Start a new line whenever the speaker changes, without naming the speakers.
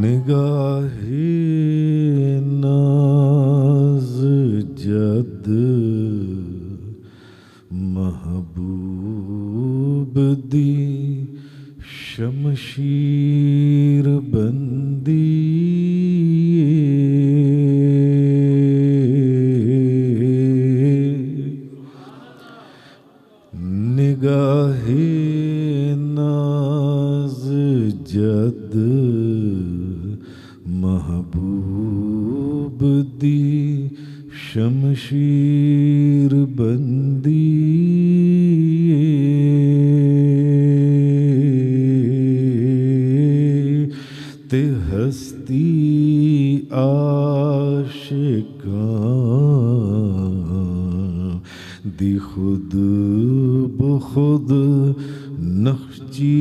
निगाहे नाज जद महबूब दी शमशीर बंदी निगाहे नाज जद महबूब दी शमशीर बंदी ते हस्ती आशिकां दी खुद बखुद नक्ची